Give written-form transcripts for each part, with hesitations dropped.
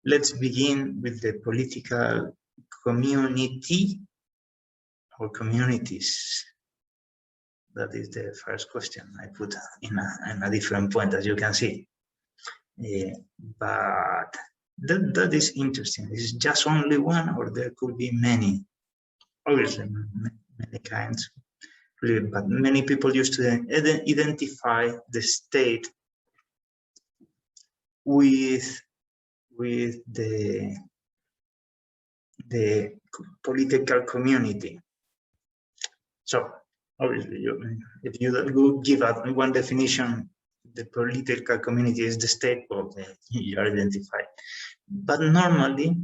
let's begin with the political community or communities. That is the first question I put in a different point, as you can see. But that is interesting. Is it just only one, or there could be many? Obviously, many kinds. Really, but many people used to identify the state with the political community. So obviously, if you give one definition, the political community is the state, well, you are identified. But normally,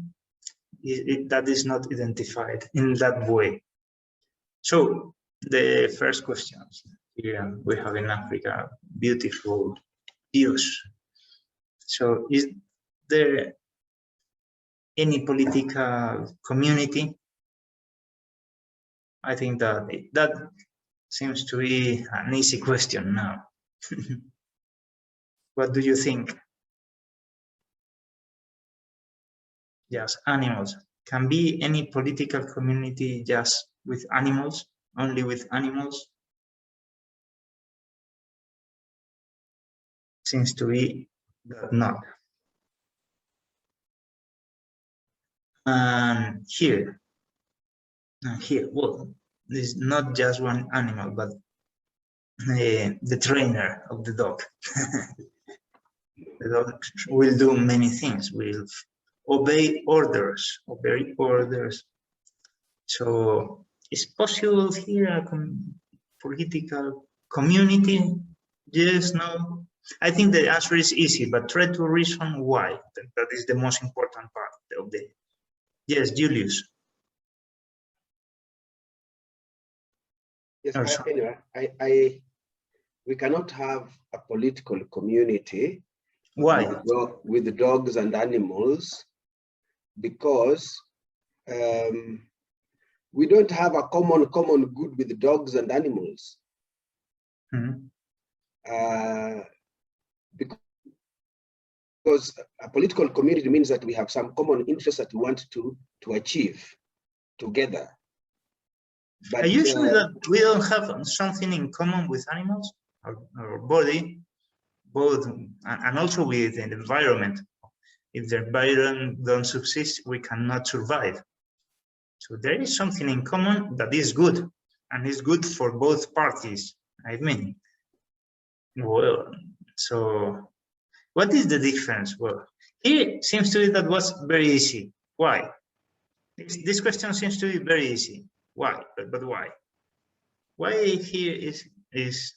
that is not identified in that way. So the first questions here we have in Africa, beautiful views. So is there any political community? I think that seems to be an easy question now. What do you think? Yes, animals. Can be any political community just with animals, only with animals? Seems to be that not. And here, well, there's not just one animal, but the trainer of the dog. The dog will do many things, will obey orders. So is possible here a political community? Yes, no. I think the answer is easy, but try to reason why. That is the most important part of the. Yes, Julius. Yes, anyway, we cannot have a political community. Why? With dogs and animals, because we don't have a common good with dogs and animals. Mm-hmm. Because a political community means that we have some common interests that we want to achieve together. But are you sure that we don't have something in common with animals, our body, both, and also with the environment? If the environment don't subsist, we cannot survive. So there is something in common that is good, and is good for both parties, I mean. Well, so what is the difference? Well, here seems to be that was very easy. Why? This question seems to be very easy. Why? But why? Why here is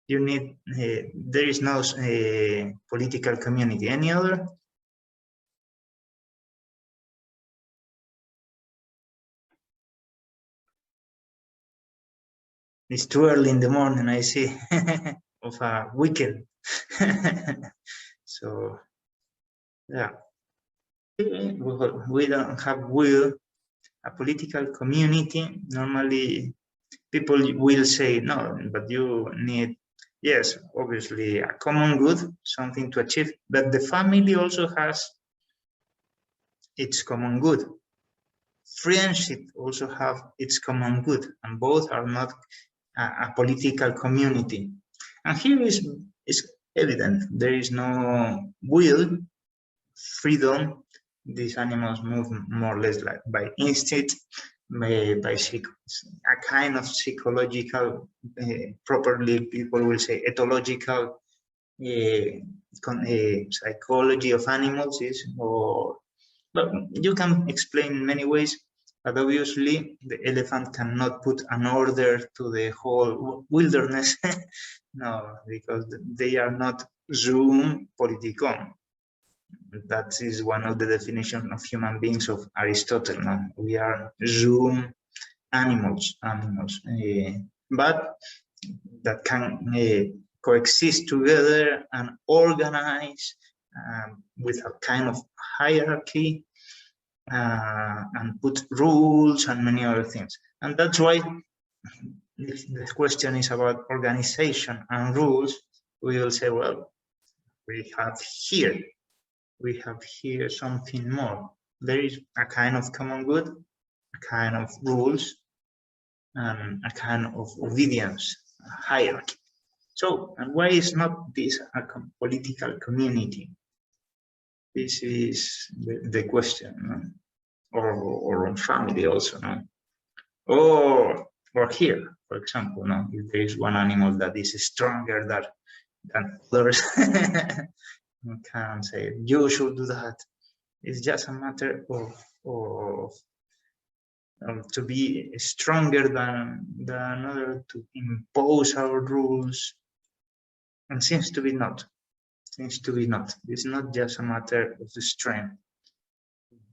you need there is no political community? Any other? It's too early in the morning, I see, of a weekend. So, yeah. We don't have a political community. Normally, people will say, no, but you need, yes, obviously, a common good, something to achieve, but the family also has its common good. Friendship also have its common good, and both are not a political community. And here is evident, there is no will, freedom. These animals move more or less like by instinct, by a kind of psychological, properly people will say ethological psychology of animals is, but you can explain in many ways. But obviously, the elephant cannot put an order to the whole wilderness. No, because they are not zoom politikon. That is one of the definitions of human beings of Aristotle. No? We are zoom animals, but that can coexist together and organize with a kind of hierarchy. And put rules and many other things. And that's why if the question is about organization and rules, we will say, well, we have here we have here something more. There is a kind of common good, a kind of rules, and a kind of obedience, a hierarchy. So, and why is not this a political community? This is the question, no? Or on family also, no? Or here, for example, no? If there is one animal that is stronger than others, you can say you should do that. It's just a matter of to be stronger than another, to impose our rules, and seems to be not. It's not just a matter of the strength,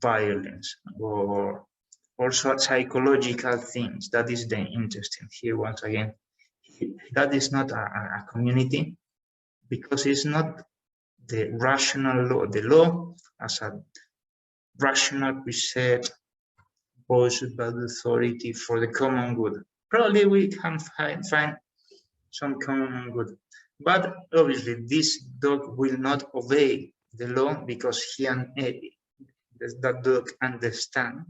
violence, or also psychological things. That is the interesting here once again. That is not a community, because it's not the rational law. The law as a rational precept imposed by the authority for the common good. Probably we can find some common good, but obviously this dog will not obey the law because that dog understands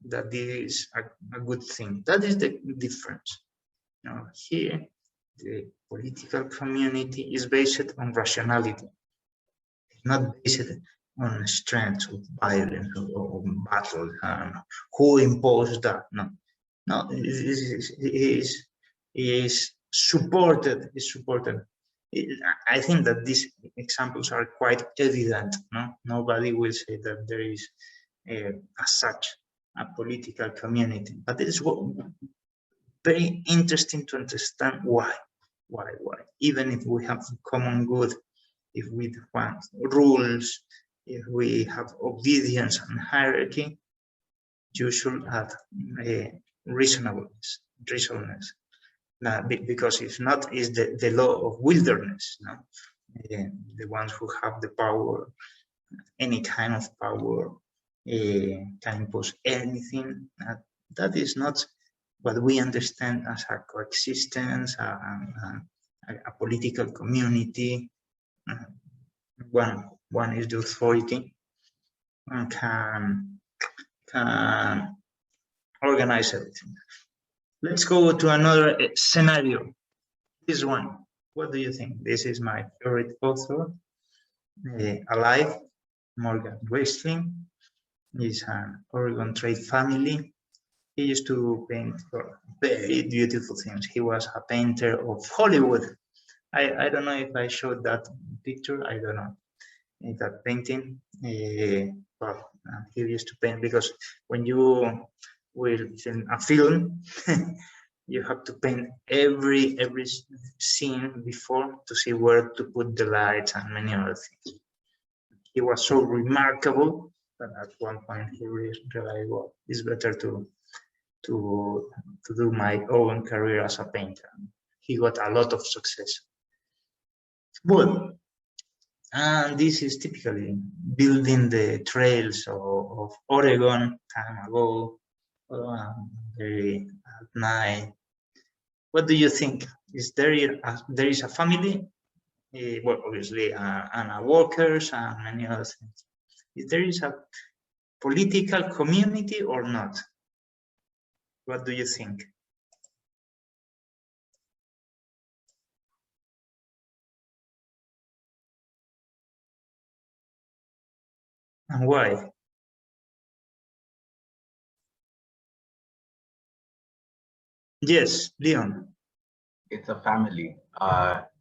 that this is a good thing. That is the difference. Now here, the political community is based on rationality, not based on strength or violence or battle. Who imposed that? No, it is supported. I think that these examples are quite evident. No, nobody will say that there is as such a political community, but it is very interesting to understand why. Even if we have common good, if we want rules, if we have obedience and hierarchy, you should have reasonableness. Because if not, is the law of wilderness. No? The ones who have the power, any kind of power, can impose anything. That is not what we understand as a coexistence, a political community. One is the authority and can organize everything. Let's go to another scenario. This one. What do you think? This is my favorite author, alive, Morgan Weisling. He's an Oregon trade family. He used to paint very beautiful things. He was a painter of Hollywood. I don't know if I showed that picture. I don't know. That painting. Well, he used to paint, because when you will film a film, you have to paint every scene before to see where to put the lights and many other things. He was so remarkable that at one point he realized, well, it's better to do my own career as a painter. He got a lot of success. But and this is typically building the trails of Oregon time ago, very at night. What do you think? Is there is a family? Well, obviously, and workers and many other things. Is there is a political community or not? What do you think? And why? Yes, Leon. It's a family.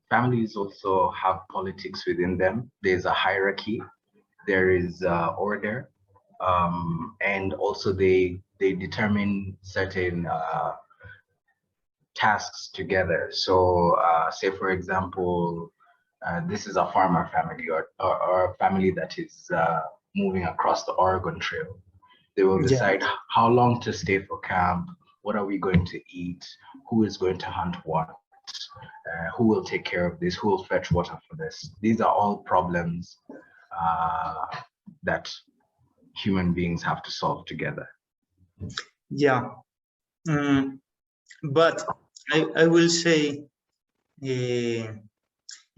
Families also have politics within them. There's a hierarchy. There is order, and also they determine certain tasks together. So, say for example, this is a farmer family or a family that is moving across the Oregon Trail. They will decide how long to stay for camp, what are we going to eat, who is going to hunt what, who will take care of this, who will fetch water for this. These are all problems that human beings have to solve together. Yeah, but I will say, yeah,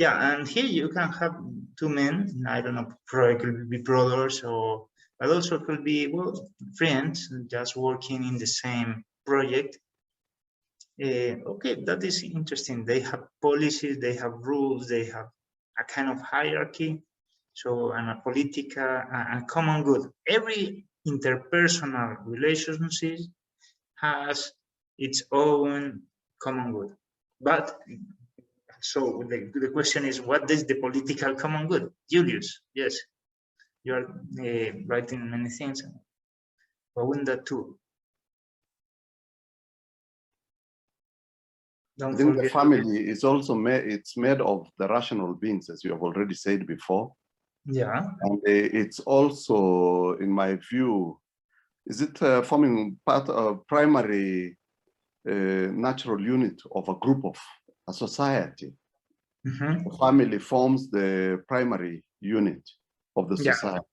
Yeah, and here you can have two men. I don't know, probably could be brothers, or but also could be, well, friends just working in the same project. Okay, that is interesting. They have policies, they have rules, they have a kind of hierarchy. So, and a political and common good. Every interpersonal relationship has its own common good. But so the question is, what is the political common good? Julius, yes, you are writing many things. What would that too? Don't I think forget. the family is also it's made of the rational beings, as you have already said before. Yeah. And it's also, in my view, is it forming part of primary natural unit of a group of a society. Mm-hmm. The family forms the primary unit of the society.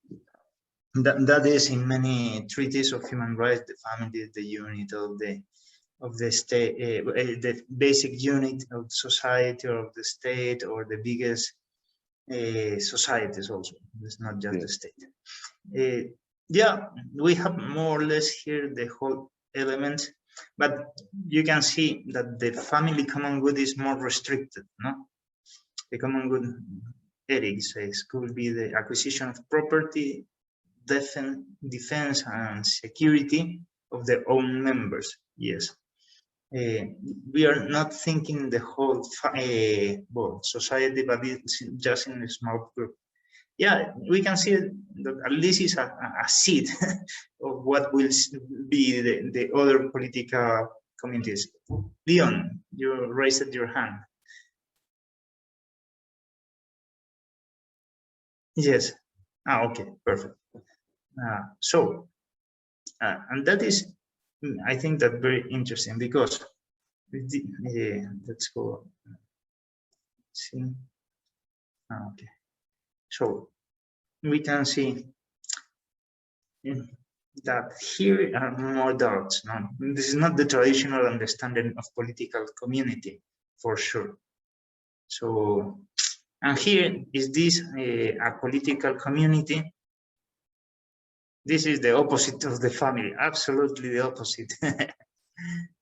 Yeah. That is in many treaties of human rights. The family is the unit of the state, the basic unit of society or of the state, or the biggest societies also. It's not just the state. Yeah, we have more or less here the whole element, but you can see that the family common good is more restricted, no? The common good, Eric says, could be the acquisition of property, defense and security of their own members. Yes. We are not thinking the whole well, society, but it's just in a small group. Yeah, we can see that at least it's a seed of what will be the other political communities. Leon, you raised your hand. Yes. Okay, perfect. And that is, I think, that very interesting, because let's go see. Okay, so we can see that here are more doubts. No, this is not the traditional understanding of political community, for sure. So, and here is this a political community. This is the opposite of the family, absolutely the opposite.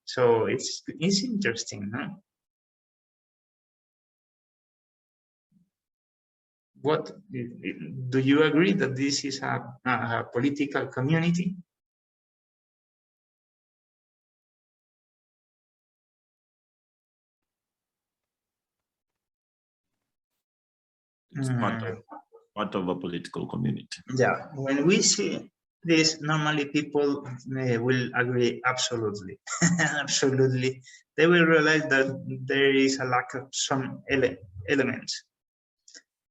So it's interesting, no? What do you agree that this is a political community? It's part of a political community. Yeah, when we see this, normally people will agree absolutely. Absolutely. They will realize that there is a lack of some elements.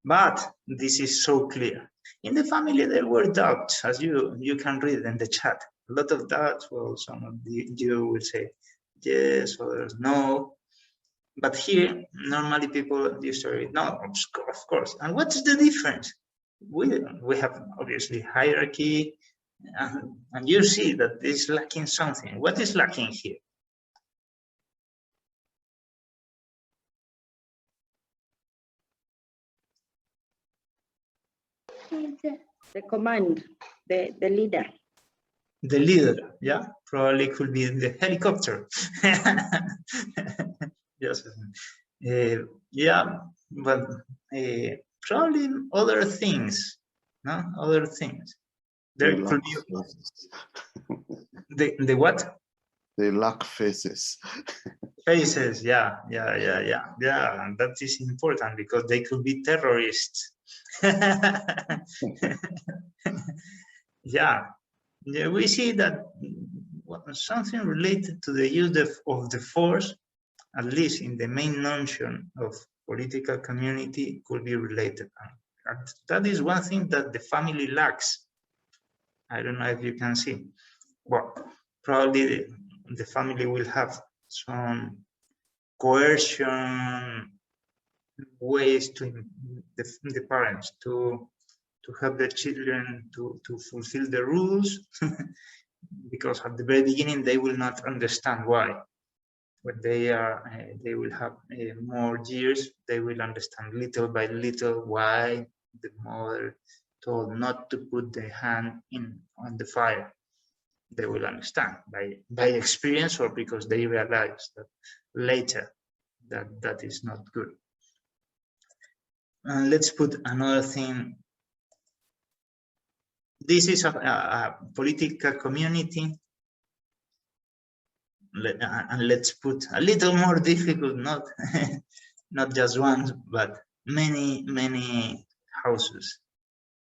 But this is so clear. In the family, there were doubts, as you can read in the chat. A lot of doubts. Well, some of you will say yes, others no. But here, normally people used to read no, of course. And what's the difference? We have obviously hierarchy, and you see that is lacking something. What is lacking here? The command, the leader. The leader, yeah, probably could be the helicopter. Yes, yeah, but probably other things, no, other things. There could be the what? They lack faces. Faces, yeah. And that is important because they could be terrorists. Yeah, we see that something related to the use of the force, at least in the main notion of political community, could be related. And that is one thing that the family lacks. I don't know if you can see. Well, probably the family will have some coercion ways to the parents to help the children to fulfill the rules, because at the very beginning they will not understand why. when they will have more years, they will understand little by little why the mother told not to put the hand on the fire. They will understand by experience, or because they realize that later that is not good. And let's put another thing. This is a political community. And let's put a little more difficult, not not just one, but many houses.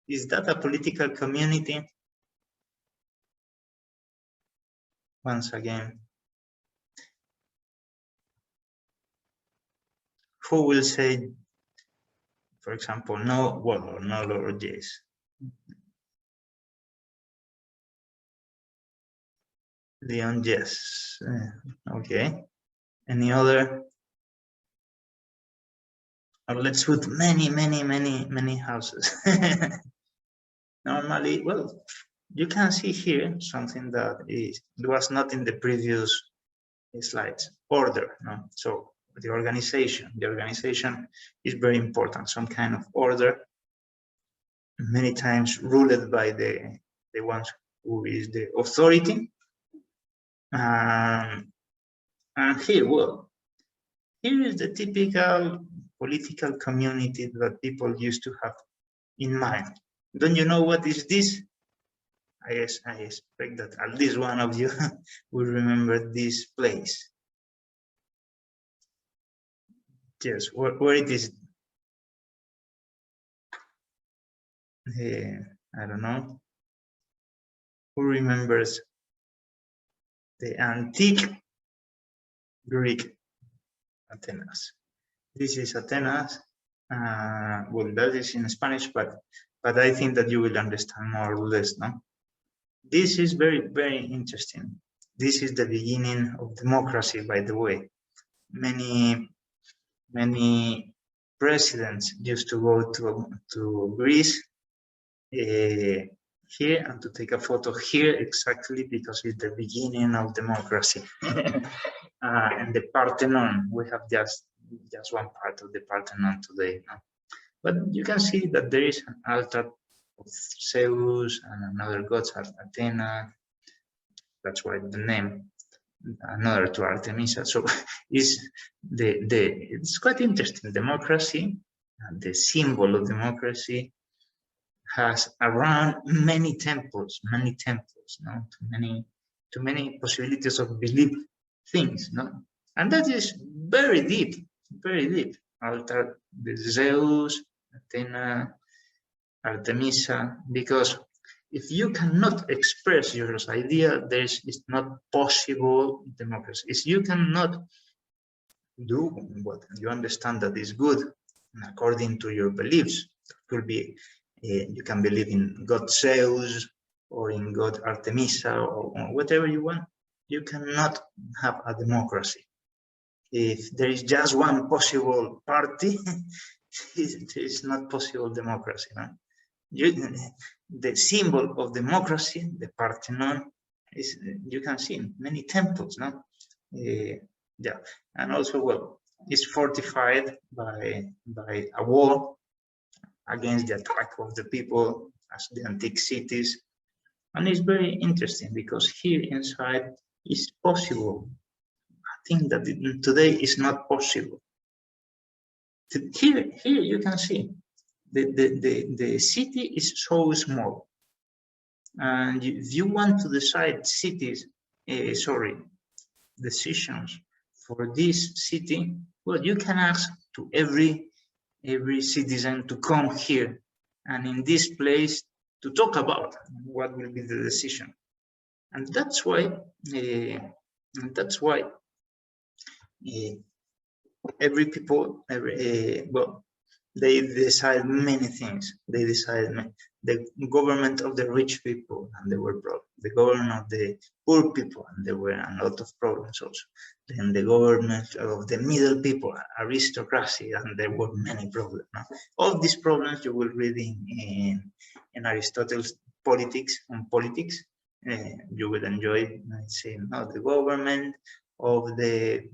Is that a political community? Once again, who will say, for example, no, well, or no, or yes? Leon, yes. Okay. Any other? Or let's put many houses. Normally, well, you can see here something that was not in the previous slides. Order, no? So the organization is very important. Some kind of order, many times ruled by the ones who is the authority. And here, well, here is the typical political community that people used to have in mind. Don't you know what is this? I expect that at least one of you will remember this place. Yes, where it is. I don't know. Who remembers the antique Greek Athenas? This is Athenas. Well, that is in Spanish, but I think that you will understand more or less, no? This is very interesting. This is the beginning of democracy, by the way. Many presidents used to go to Greece here and to take a photo here, exactly because it's the beginning of democracy. And the Parthenon, we have just one part of the Parthenon today, no? But you can see that there is an altar of Zeus and another gods, Athena. That's why the name, another to Artemisa. So it's quite interesting. Democracy, the symbol of democracy, has around many temples, no? Too many possibilities of belief things, no? And that is very deep. Altar, the Zeus, Athena, Artemisa, because if you cannot express your idea, it's not possible democracy. If you cannot do what you understand that is good according to your beliefs, it could be you can believe in God Zeus or in God Artemisa or whatever you want. You cannot have a democracy. If there is just one possible party, it is not possible democracy. No? The symbol of democracy, the Parthenon, is, you can see in many temples. No? Yeah, and also, well, it's fortified by a wall against the attack of the people as the antique cities. And it's very interesting because here inside is possible. I think that today is not possible. Here you can see the city is so small, and if you want to decide decisions for this city, well, you can ask to every citizen to come here and in this place to talk about what will be the decision. And that's why every people, well, they decide many things. They decide the government of the rich people, and there were problems. The government of the poor people, and there were a lot of problems also. Then the government of the middle people, aristocracy, and there were many problems. No? All these problems you will read in Aristotle's Politics. On politics, you will enjoy saying, no, the government of the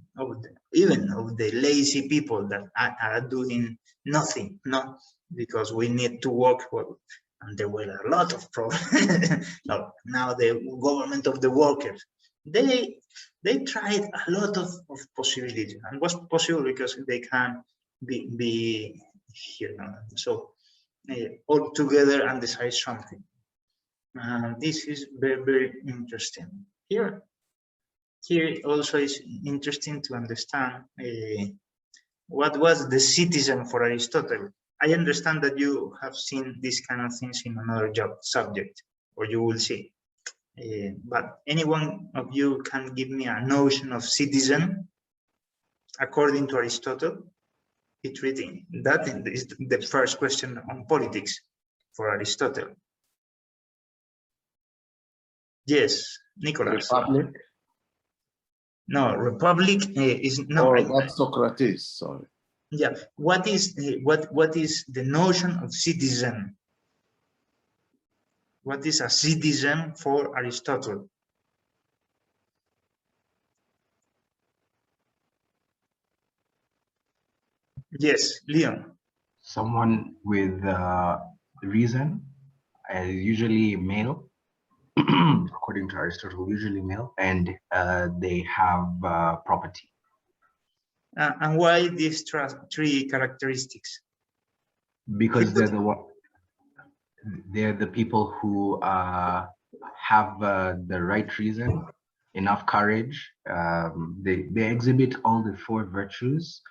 even of the lazy people that are doing nothing, no, because we need to work. Well, and there were a lot of problems. No, now the government of the workers, they tried a lot of possibilities, and was possible because they can be here now. So all together and decide something. This is very, very interesting. Here also is interesting to understand what was the citizen for Aristotle. I understand that you have seen these kind of things in another subject, or you will see. But any one of you can give me a notion of citizen according to Aristotle? It's written. That is the first question on politics for Aristotle. Yes, Nicholas. Republic? No, republic is no. Or that's Socrates, sorry. Yeah, what is the notion of citizen? What is a citizen for Aristotle? Yes, Leon. Someone with reason, usually male, according to Aristotle, usually male, and they have property. And why these three characteristics? Because they're the people who have the right reason, enough courage. They exhibit all the four virtues,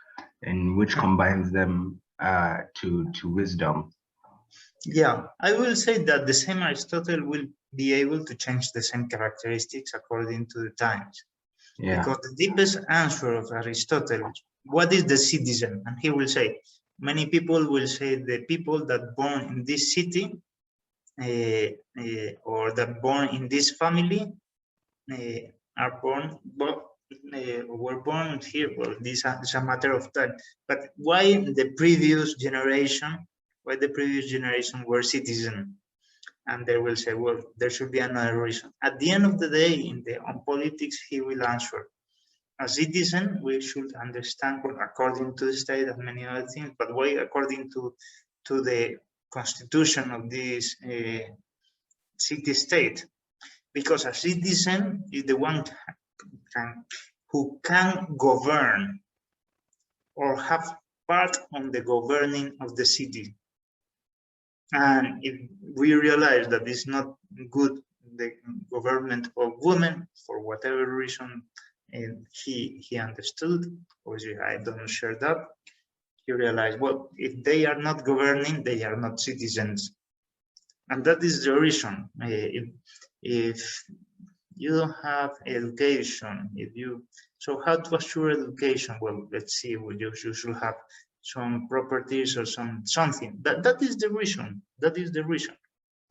and which combines them to wisdom. Yeah, I will say that the same Aristotle will be able to change the same characteristics according to the times. Yeah. Because the deepest answer of Aristotle, what is the citizen? And he will say, many people will say the people that born in this city or that born in this family are born, were born here. Well, this is a matter of time. But why the previous generation? Why the previous generation were citizens? And they will say, well, there should be another reason. At the end of the day, on politics, he will answer. As citizen, we should understand, well, according to the state and many other things, but why according to the constitution of this city-state? Because a citizen is the one who can govern or have part on the governing of the city. And if we realize that it's not good, the government of women, for whatever reason he understood, obviously I don't share that, he realized, well, if they are not governing, they are not citizens. And that is the reason. If you don't have education, so how to assure education? Well, let's see, you should have some properties or something. That is the reason. That is the reason.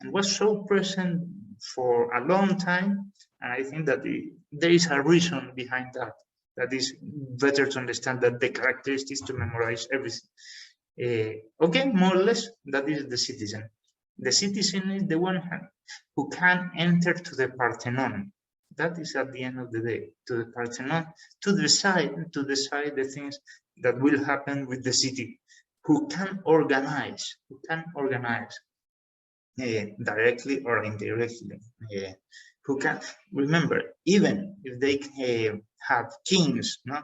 And was so present for a long time. And I think that there is a reason behind that. That is better to understand that the characteristics to memorize everything. Okay, more or less, that is the citizen. The citizen is the one who can enter to the Parthenon. That is at the end of the day, to the Parthenon, to decide the things that will happen with the city, who can organize, directly or indirectly, who can, remember, even if they have kings, no?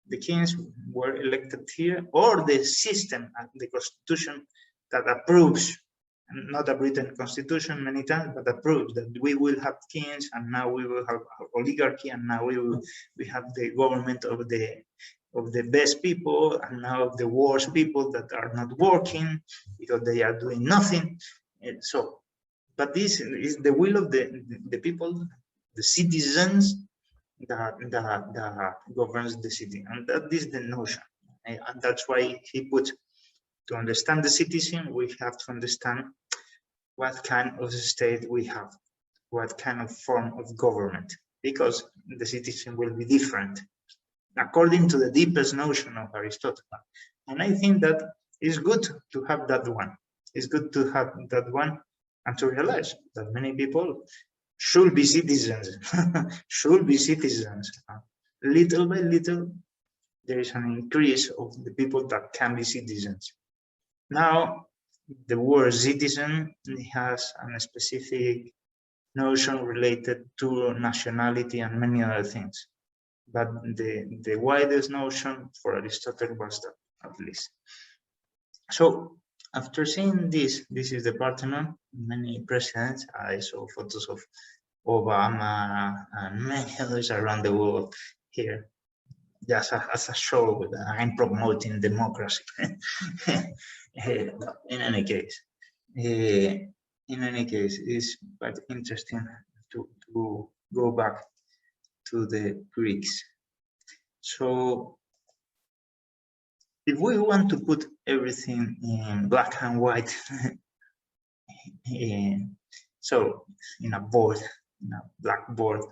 The kings were elected here, or the system, the constitution that approves, not a written constitution many times, but approves that we will have kings, and now we will have oligarchy, and now we have the government of the best people, and now of the worst people that are not working because they are doing nothing. And so, but this is the will of the people, the citizens that governs the city, and that is the notion, and that's why he put, to understand the citizen, we have to understand what kind of state we have, what kind of form of government, because the citizen will be different according to the deepest notion of Aristotle. And I think that it's good to have that one. It's good to have that one and to realize that many people should be citizens, should be citizens. little by little, there is an increase of the people that can be citizens. Now, the word citizen has a specific notion related to nationality and many other things. But the widest notion for Aristotle was that, at least. So after seeing this is the Parthenon. Many presidents, I saw photos of Obama and many others around the world here, just as a show that I'm promoting democracy. In any case, it's quite interesting to go back to the Greeks. So if we want to put everything in black and white, so in a blackboard,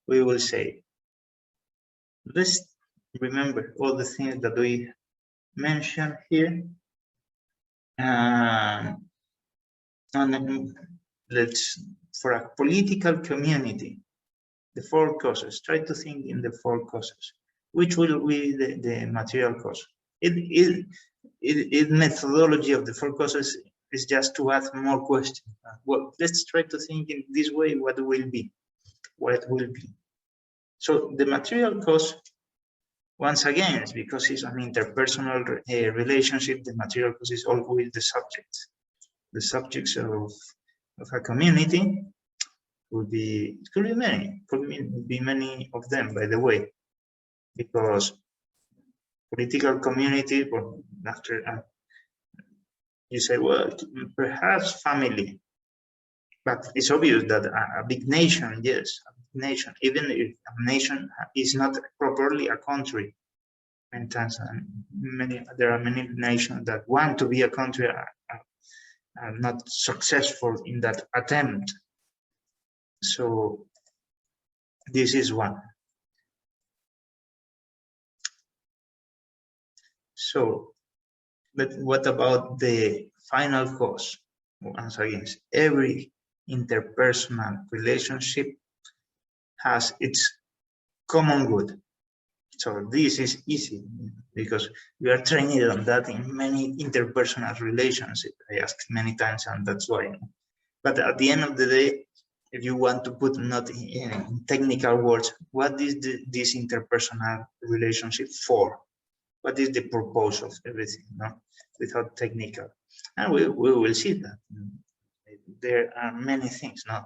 we will say, let's remember all the things that we mentioned here. And let's, for a political community, the four causes, try to think in the four causes. Which will be the material cause? It methodology of the four causes is just to add more questions. Well, let's try to think in this way, what will be? So the material cause, once again, because it's an interpersonal relationship, the material cause is always the subject. The subjects of a community could be many of them, by the way, because political community, well, after you say, well, perhaps family, but it's obvious that a big nation, yes, a big nation, even if a nation is not properly a country, many times, there are many nations that want to be a country, are not successful in that attempt. So this is one. So, but what about the final cause? Once again, every interpersonal relationship has its common good. So this is easy because we are trained on that in many interpersonal relationships. I asked many times, and that's why. But at the end of the day, if you want to put not in technical words, what is this interpersonal relationship for? What is the purpose of everything, no? Without technical? And we will see that. There are many things, no?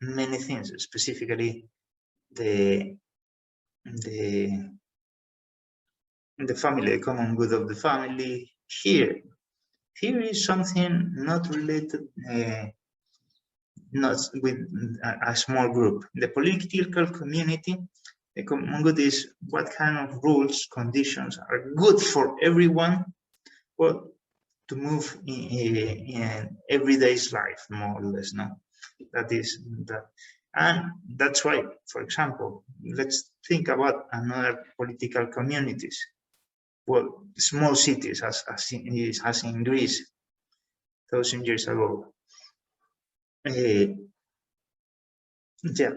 Many things, specifically the family, the common good of the family. Here is something not related, not with a small group. The political community, the common good is what kind of rules, conditions are good for everyone, well, to move in everyday's life, more or less, no? That is that. And that's why, for example, let's think about another political communities. Well, small cities, as in Greece, 1,000 years ago. Yeah,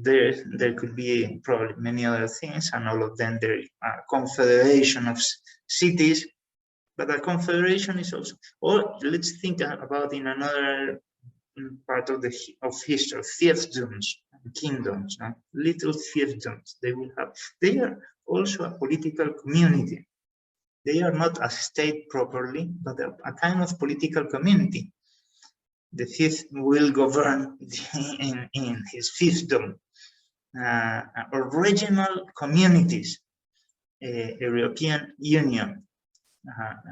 there could be probably many other things, and all of them there are confederation of cities, but a confederation is also, or let's think about in another part of history, fiefdoms, kingdoms, no? Little fiefdoms. They are also a political community. They are not a state properly, but a kind of political community. The fief will govern in his fiefdom, or regional communities, European Union,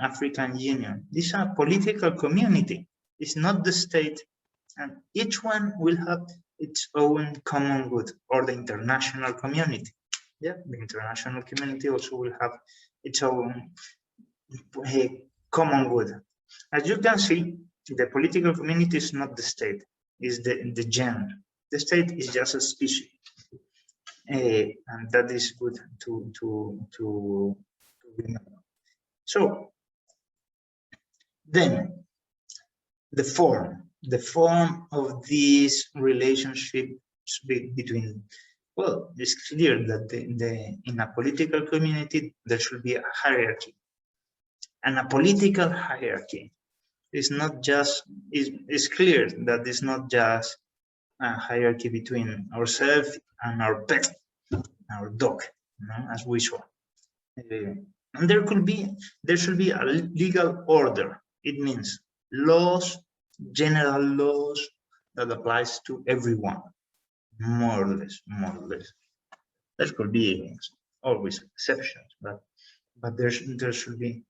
African Union. These are political community. It's not the state, and each one will have its own common good, or the international community. Yeah, the international community also will have its own common good. As you can see, the political community is not the state, is the gene. The state is just a species, and that is good to remember. So then the form of these relationships between Well, it's clear that in a political community, there should be a hierarchy. And a political hierarchy is not just, it's clear that it's not just a hierarchy between ourselves and our pet, our dog, you know, as we saw. And there should be a legal order. It means laws, general laws that applies to everyone, more or less. There could be always exceptions, but there should be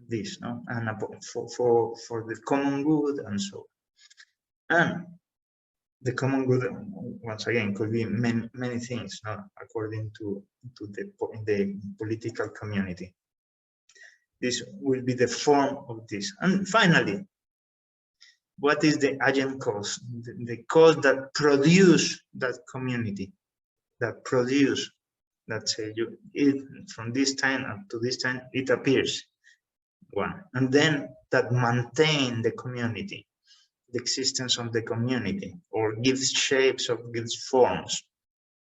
this, no, and for the common good and so on. And the common good, once again, could be many things, no, according to the political community. This will be the form of this. And finally, what is the agent cause? The cause that produce that community, that produce, let's say, from this time up to this time, it appears. One, and then that maintain the community, the existence of the community, or gives shapes or gives forms.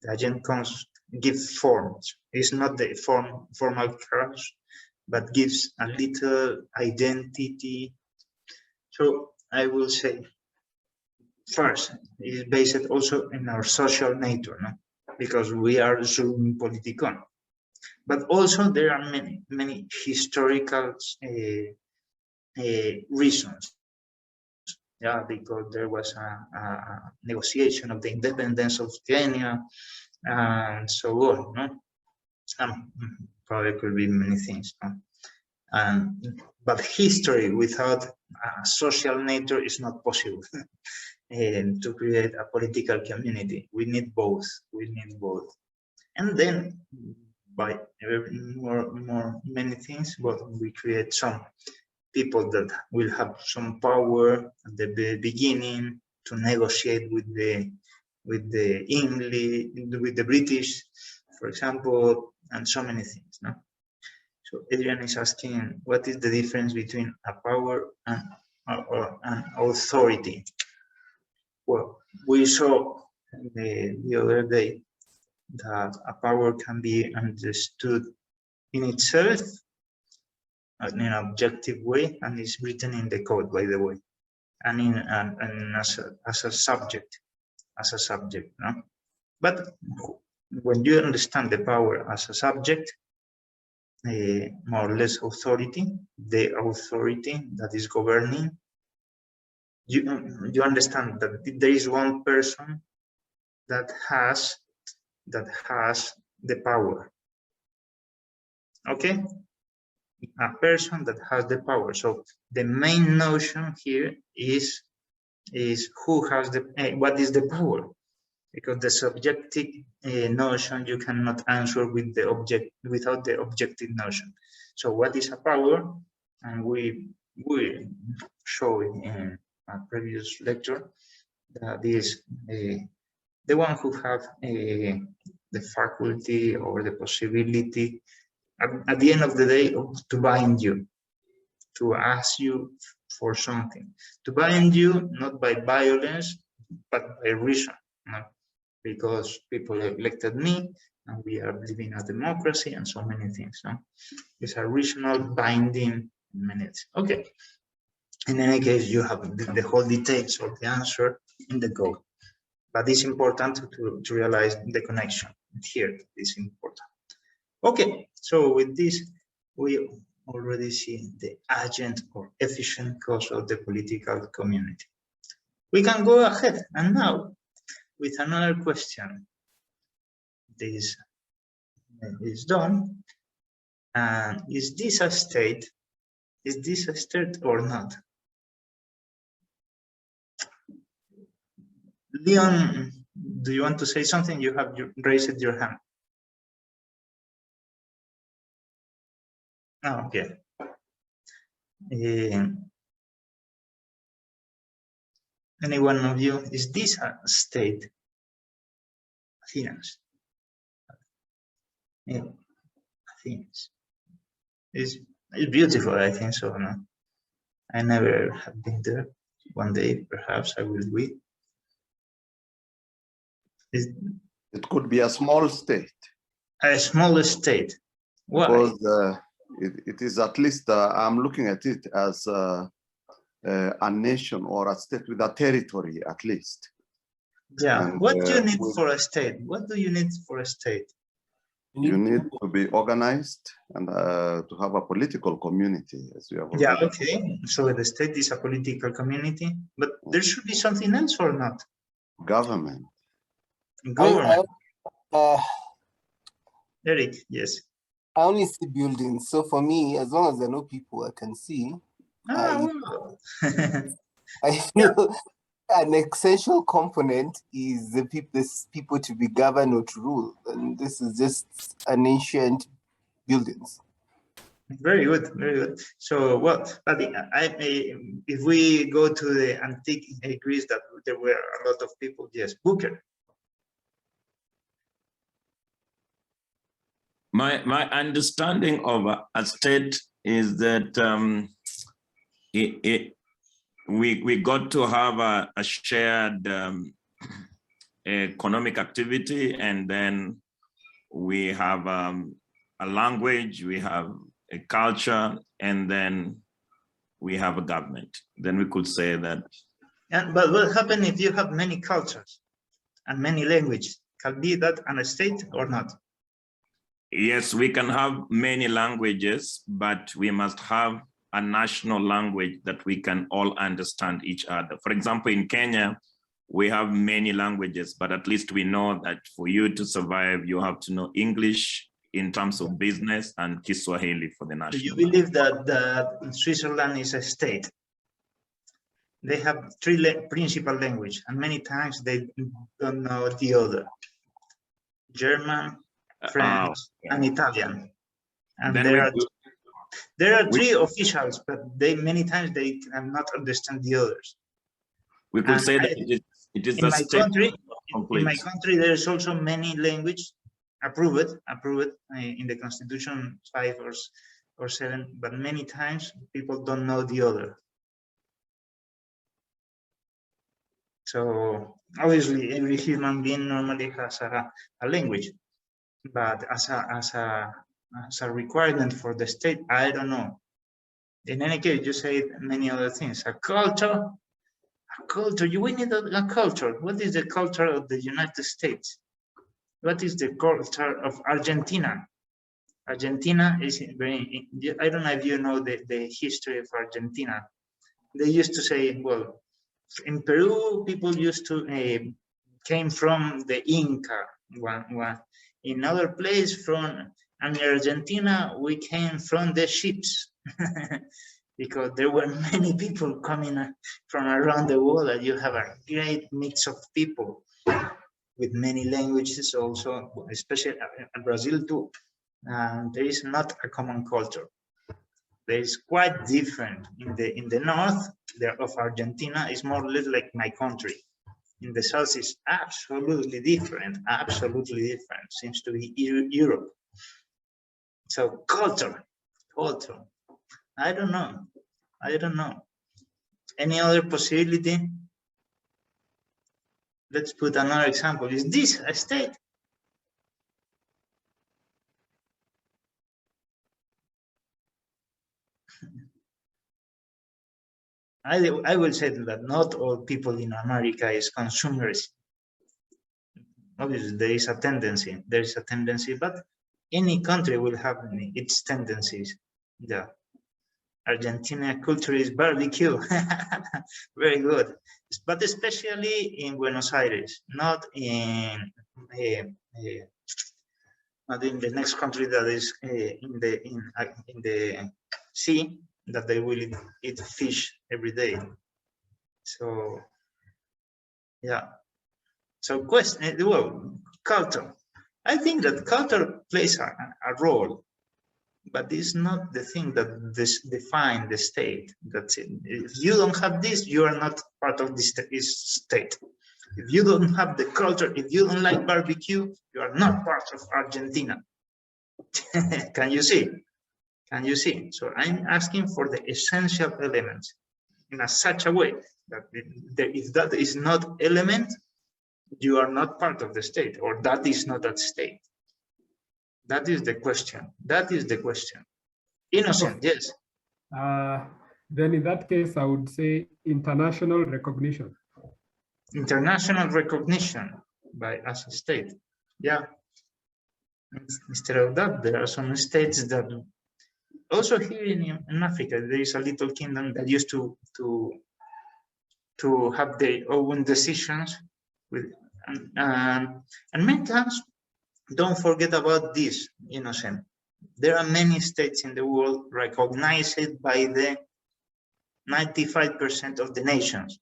The agent cause gives forms. It's not the formal cause, but gives a little identity. So I will say, first, it is based also in our social nature, no? Because we are zoom politikon. But also there are many historical reasons. Yeah, because there was a negotiation of the independence of Kenya and so on. No? Probably could be many things. No? But history without a social nature is not possible. To create a political community, we need both. We need both, and then by many things, but we create some people that will have some power at the beginning to negotiate with the English, with the British, for example, and so many things. No? So Adrian is asking, what is the difference between a power and an authority? Well, we saw the other day that a power can be understood in itself in an objective way, and is written in the code, by the way, and as a subject, no? But when you understand the power as a subject, more or less authority, the authority that is governing, you understand that there is one person that has the power. Okay, a person that has the power. So the main notion here is who has what is the power, because the subjective notion you cannot answer with the object without the objective notion. So what is a power? And we showed in a previous lecture that is the one who have the faculty or the possibility at the end of the day to bind you, to ask you for something, to bind you not by violence but by reason, no? Because people elected me and we are living a democracy and so many things. No? It's a reasonable binding minutes. Okay. In any case, you have the whole details of the answer in the code. But it's important to realize the connection here. It's important. Okay, so with this, we already see the agent or efficient cause of the political community. We can go ahead and now with another question. This is done. And is this a state? Is this a state or not? Leon, do you want to say something? You have raised your hand. Oh, okay. Any one of you, is this a state? Athenas. Yeah, Athenas. It's beautiful, I think so. No? I never have been there. One day, perhaps I will be. It could be a small state. A small state. Why? Because it is at least, I'm looking at it as a nation or a state with a territory at least. Yeah. And, what do you need for a state? What do you need for a state? You need to be organized and to have a political community, as you have already. Yeah, okay. So the state is a political community, but there should be something else or not? Government. Government. Eric, yes. I only see buildings. So for me, as long as there are no people I can see, Well. I feel an essential component is the people to be governed or to rule. And this is just an ancient buildings. Very good, very good. So, well, but if we go to the antique Greece, that there were a lot of people, yes, Booker. My understanding of a state is that we got to have a shared economic activity, and then we have a language, we have a culture, and then we have a government. Then we could say that. But what happens if you have many cultures and many languages? Can be that a state or not? Yes, we can have many languages, but we must have a national language that we can all understand each other. For example, in Kenya, we have many languages, but at least we know that for you to survive, you have to know English in terms of business and Kiswahili for the national. Do you believe that Switzerland is a state? They have three principal languages, and many times they don't know the other. German, French, and Italian. And there are three officials, but many times they cannot understand the others. We could say that it is in a my state country. complete. In my country, there's also many languages approved in the Constitution 5 or 7, but many times people don't know the other. So obviously, every human being normally has a language. But as a requirement for the state, I don't know. In any case, you say many other things. A culture. We need a culture. What is the culture of the United States? What is the culture of Argentina? Argentina is very. I don't know if you know the history of Argentina. They used to say, well, in Peru, people used to came from the Inca. In other place in Argentina, we came from the ships because there were many people coming from around the world, and you have a great mix of people with many languages also, especially in Brazil too. There is not a common culture. There is quite different in the north of Argentina. Is more or less like my country. In the south is absolutely different, seems to be Europe. So culture. I don't know. Any other possibility? Let's put another example. Is this a state? I will say that not all people in America is consumers. Obviously, there is a tendency, but any country will have its tendencies. Yeah. Argentina culture is barbecue. Very good. But especially in Buenos Aires, not in the next country that is in the sea, that they will eat fish every day. So yeah. So culture. I think that culture plays a role, but it's not the thing that defines the state. That's it. If you don't have this, you are not part of this state. If you don't have the culture, if you don't like barbecue, you are not part of Argentina. Can you see? So I'm asking for the essential elements in such a way that if that is not element, you are not part of the state, or that is not that state. That is the question. That is the question. Innocent, yes. Then in that case, I would say international recognition. International recognition by as a state. Yeah. Instead of that, there are some states that also here in Africa, there is a little kingdom that used to have their own decisions with and many times don't forget about this, Innocent. There are many states in the world recognized by the 95% of the nations.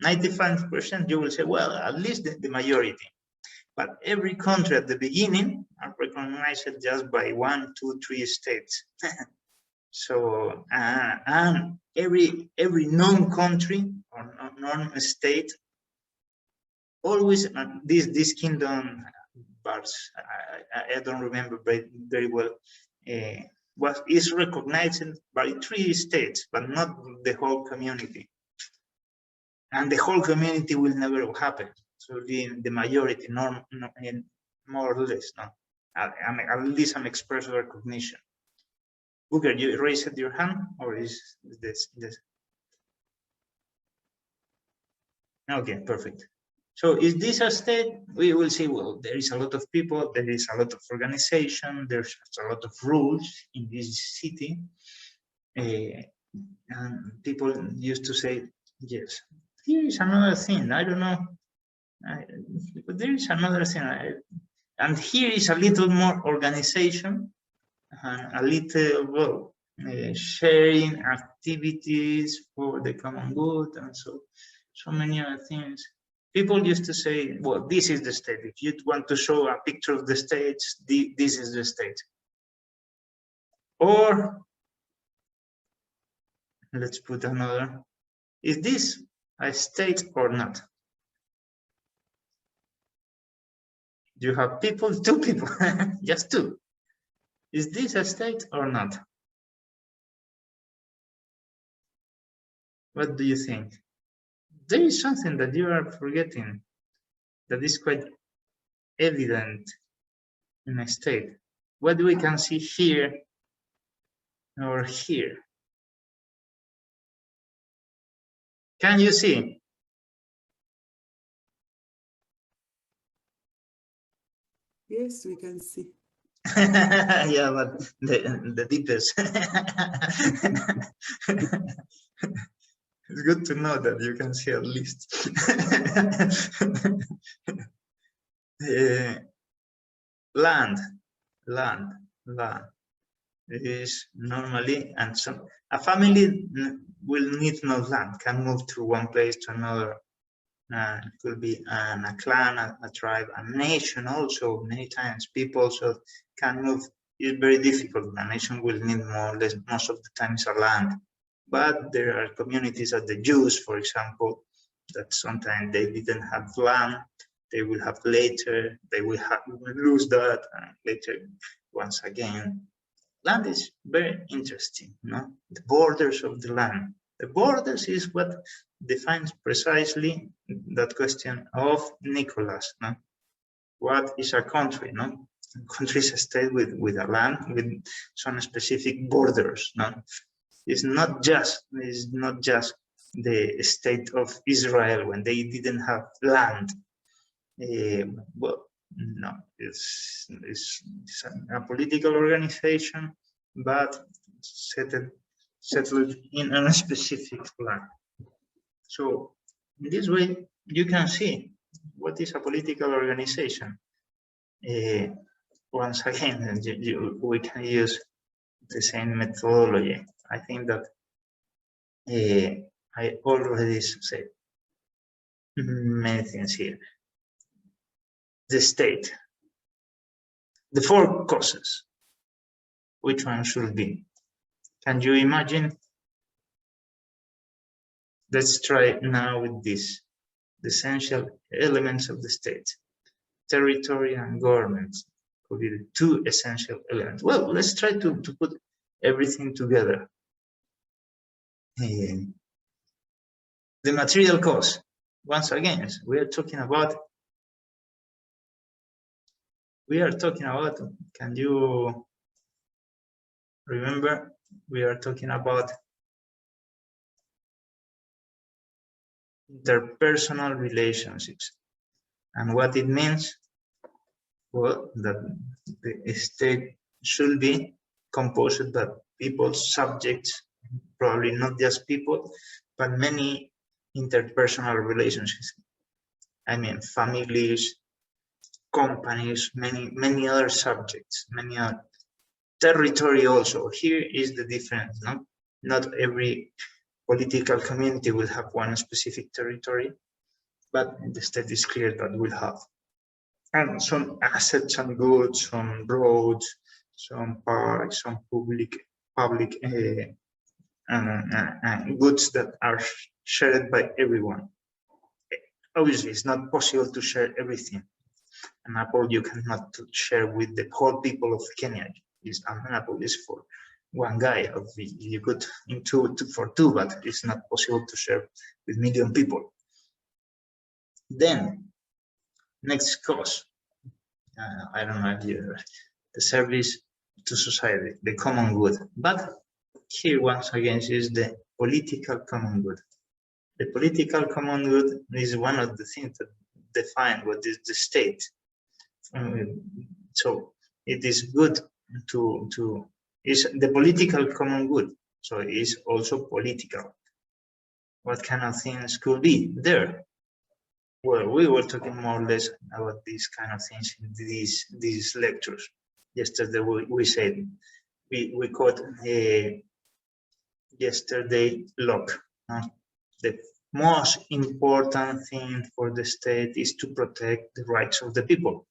95%, you will say, well, at least the majority. But every country at the beginning are recognized just by 1, 2, 3 states. So, and every non-country or non-state always this kingdom, but I don't remember very well. Is recognized by 3 states, but not the whole community. And the whole community will never happen. So the majority, more or less, no. At least an express recognition. Booker, you raised your hand, or is this? Okay, perfect. So is this a state? We will see, well, there is a lot of people, there is a lot of organization, there's a lot of rules in this city. And people used to say, yes, here is another thing, I don't know. But there is another thing. And here is a little more organization, and a little, well, sharing activities for the common good, and so many other things. People used to say, well, this is the state. If you want to show a picture of the states, this is the state. Or, let's put another, is this a state or not? You have people, 2 people, just 2. Is this a state or not? What do you think? There is something that you are forgetting that is quite evident in a state. What we can see here or here? Can you see? Yes, we can see. Yeah, but the deepest. It's good to know that you can see at least. Land is normally, and so a family will need no land, can move to one place to another. It could be a clan, a tribe, a nation also. Many times people also can move. It's very difficult. A nation will need more or less, most of the times, a land. But there are communities of the Jews, for example, that sometimes they didn't have land. They will have later. They will lose that later. Once again, land is very interesting. No, the borders of the land. The borders is what defines precisely that question of Nicholas. No? What is a country? No, a country is a state with a land with some specific borders. No, it's not just the state of Israel when they didn't have land. Well, no, it's a political organization, but settled in a specific land. So in this way, you can see what is a political organization. Once again, we can use the same methodology. I think that I already said many things here. The state, the 4 causes, which one should be? Can you imagine? Let's try now with this, the essential elements of the state. Territory and government could be the 2 essential elements. Well, let's try to put everything together. The material cause, once again, we are talking about we are talking about, can you remember? We are talking about interpersonal relationships. And what it means, well, that the state should be composed by people, subjects, probably not just people, but many interpersonal relationships. I mean, families, companies, many other subjects, many other territory also. Here is the difference, no? Not every political community will have one specific territory, but the state is clear that will have. And some assets and goods, some roads, some parks, some public goods that are shared by everyone. Obviously, it's not possible to share everything. An apple you cannot share with the whole people of Kenya. An apple is for one guy. You could in two for two, but it's not possible to share with million people. Then, next cause, I don't know, the service to society, the common good. But here, once again, is the political common good. The political common good is one of the things that define what is the state. So it is good is the political common good. So it is also political. What kind of things could be there? Well, we were talking more or less about these kind of things in these lectures. Yesterday we said we caught yesterday lock. The most important thing for the state is to protect the rights of the people.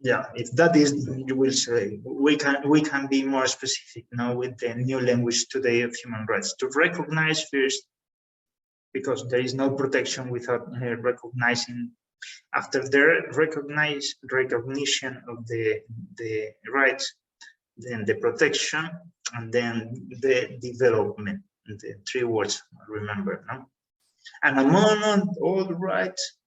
Yeah, if that is, you will say we can be more specific now with the new language today of human rights, to recognize first, because there is no protection without recognizing. After the recognition of the rights, then the protection, and then the development. The three words, remember, no? And among all the rights,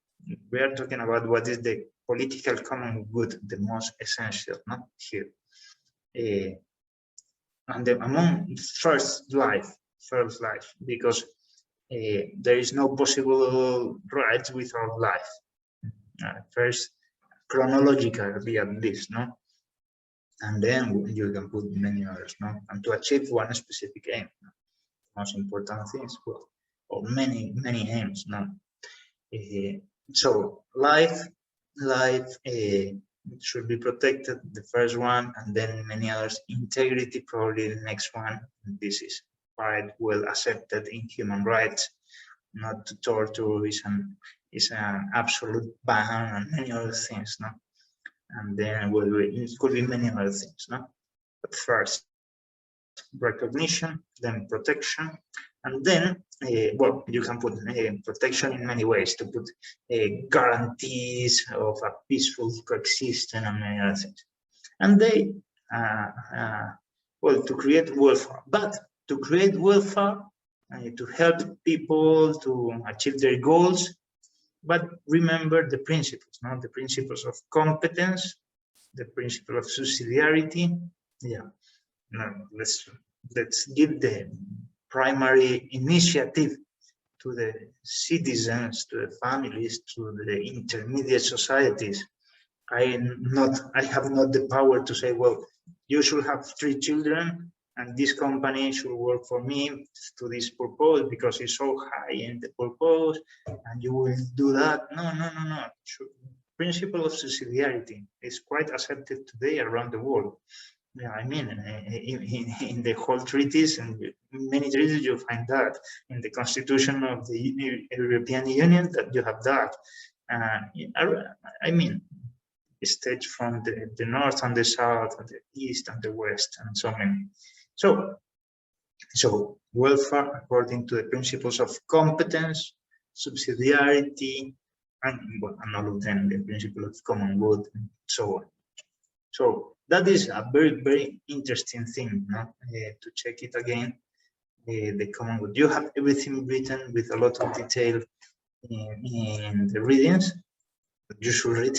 we are talking about what is the political common good, the most essential, no? Here. And among first life, because there is no possible rights without life. First, chronologically at least, no? And then you can put many others, no? And to achieve one specific aim, no? Most important things, well, or many aims, no? So life should be protected, the first one, and then many others. Integrity, probably the next one. This is quite well accepted in human rights. Not to torture is an absolute ban, and many other things, no? And then it could be many other things, no? But first, recognition, then protection, and then well, you can put protection in many ways, to put guarantees of a peaceful coexistence and many other things. And they well, to create welfare, but to create welfare, to help people to achieve their goals, but remember the principles, no? The principles of competence, the principle of subsidiarity. Yeah. Now, let's give the primary initiative to the citizens, to the families, to the intermediate societies. I have not the power to say, well, you should have 3 children and this company should work for me to this purpose because it's so high in the purpose, and you will do that. No. Principle of subsidiarity is quite accepted today around the world. Yeah, I mean, in the whole treaties, and many treaties, you find that in the constitution of the European Union, that you have that. I mean, states from the north and the south, and the east and the west, and so many. So welfare according to the principles of competence, subsidiarity, and all of them, the principle of common good, and so on. So that is a very, very interesting thing, no? To check it again, the common good. You have everything written with a lot of detail in the readings that you should read.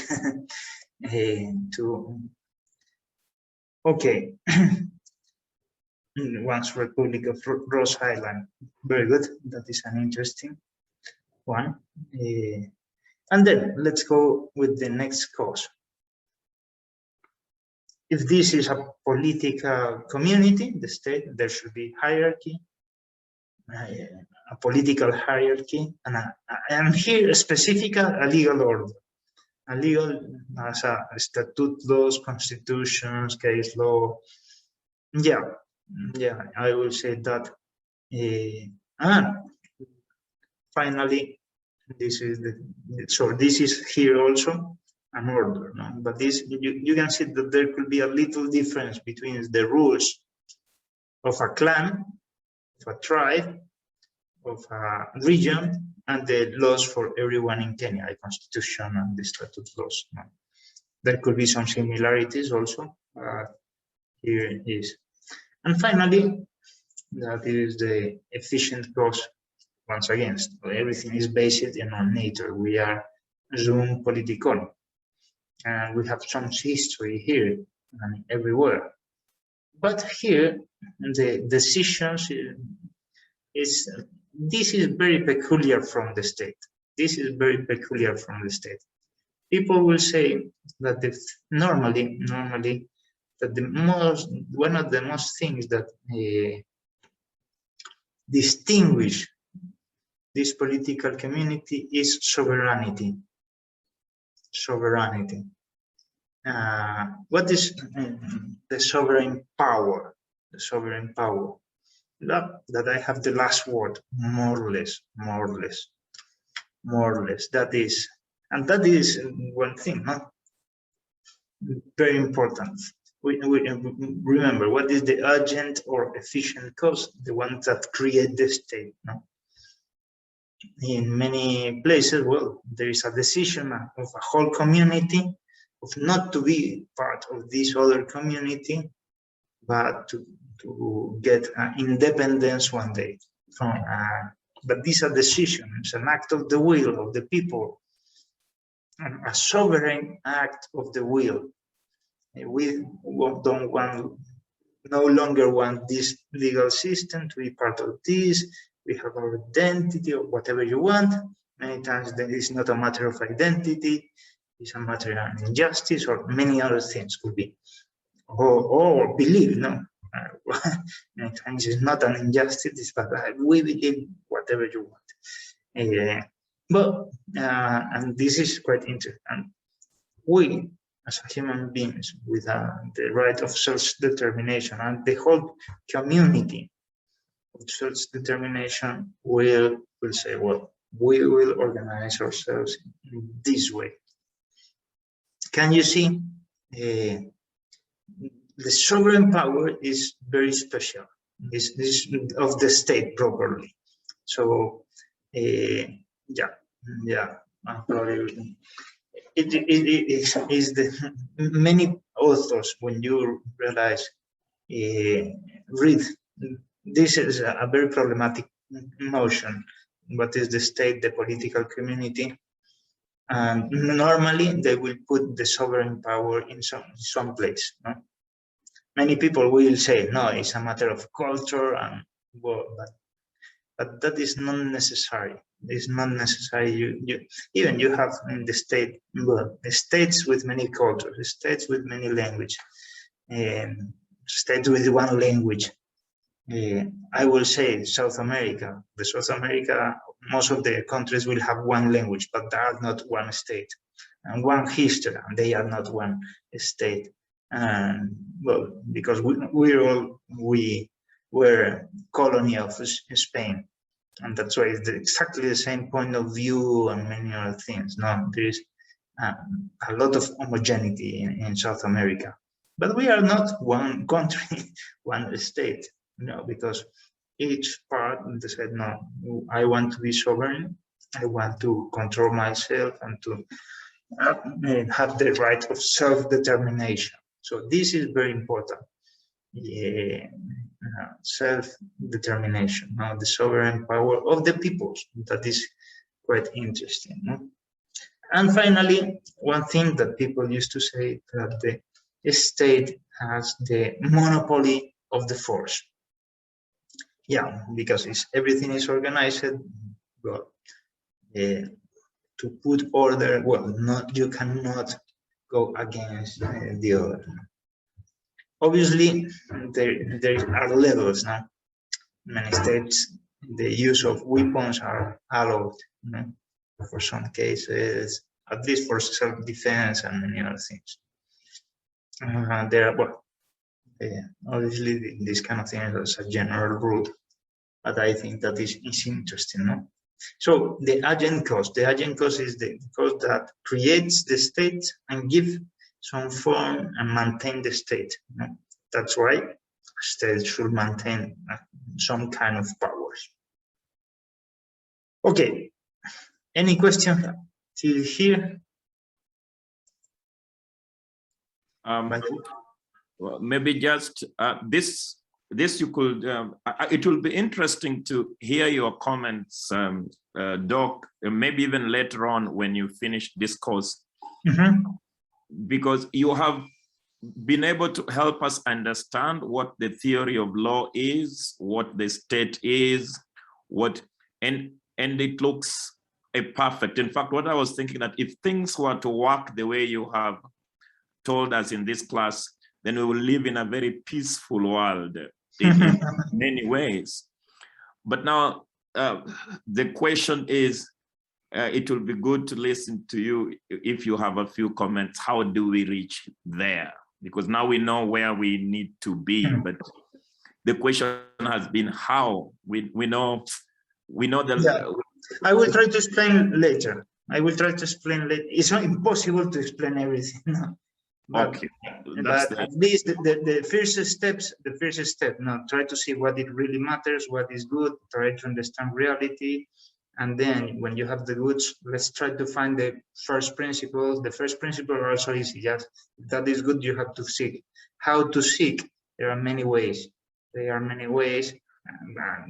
Okay. Once Republic of Rose Island, very good. That is an interesting one. And then let's go with the next cause. If this is a political community, the state, there should be hierarchy, a political hierarchy, and here specifically a legal order. A legal as a statute laws, constitutions, case law. Yeah, I will say that. And finally, this is this is here also an order, no? But this you can see that there could be a little difference between the rules of a clan, of a tribe, of a region, and the laws for everyone in Kenya, the constitution and the statute laws. No? There could be some similarities also. Here it is. And finally, that is the efficient cause. Once again, everything is based on nature. We are Zoom Politicon. And we have some history here and everywhere. But here, the decisions this is very peculiar from the state. This is very peculiar from the state. People will say that normally that one of the most things that distinguish this political community is sovereignty. Sovereignty. What is the sovereign power? The sovereign power. That I have the last word, more or less. That is, and that is one thing, no? Very important. We remember what is the urgent or efficient cause, the ones that create the state, no? In many places, well, there is a decision of a whole community of not to be part of this other community, but to get independence one day. But this is a decision, it's an act of the will of the people, a sovereign act of the will. We no longer want this legal system to be part of this. We have our identity or whatever you want. Many times that is not a matter of identity, it's a matter of injustice or many other things could be. Or believe, no? Many times it's not an injustice, but we believe whatever you want. And this is quite interesting. And we, as human beings, with the right of self-determination, and the whole community of self-determination will say, well, we will organize ourselves in this way. Can you see? The sovereign power is very special. This of the state properly. So, probably it is the many authors, when you realize read, this is a very problematic notion. What is the state, the political community? And normally they will put the sovereign power in some place. No? Many people will say, no, it's a matter of culture, and well, but that is not necessary. It's not necessary. Even you have in the state, well, states with many cultures, states with many languages, states with one language. I will say South America. The South America, most of the countries will have one language, but they are not one state, and one history, and they are not one state. Well, because we were colony of Spain, and that's why it's exactly the same point of view and many other things. No, there is a lot of homogeneity in South America, but we are not one country, one state. No, because each part said, no, I want to be sovereign. I want to control myself and to have the right of self-determination. So this is very important. Self-determination, the sovereign power of the peoples. That is quite interesting. No? And finally, one thing that people used to say, that the state has the monopoly of the force. Yeah, because everything is organized. Well, to put order, well, you cannot go against the other. Obviously, there are levels now. In many states, the use of weapons are allowed, for some cases, at least for self-defense and many other things. There are, well, obviously, this kind of thing is a general rule, but I think that is interesting, no? So the agent cost is the cost that creates the state and gives some form and maintain the state. That's why states should maintain some kind of powers. Okay, any question till here? Well, maybe just this you could, it will be interesting to hear your comments, Doc, maybe even later on when you finish this course, because you have been able to help us understand what the theory of law is, what the state is, and it looks perfect. In fact, what I was thinking, that if things were to work the way you have told us in this class, then we will live in a very peaceful world in many ways. But now the question is, it will be good to listen to you if you have a few comments. How do we reach there? Because now we know where we need to be, but the question has been how. We know the. Yeah. I will try to explain later. It's not impossible to explain everything. No? But, okay, but at least the first step, try to see what it really matters, what is good, try to understand reality, and then when you have the goods, let's try to find the first principles. The first principle are also easy. Yes, if that is good, you have to seek. How to seek? There are many ways.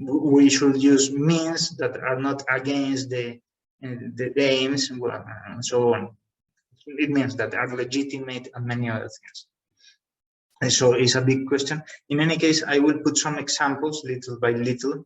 We should use means that are not against the aims, and so on. It means that are legitimate and many other things. And so it's a big question. In any case, I will put some examples little by little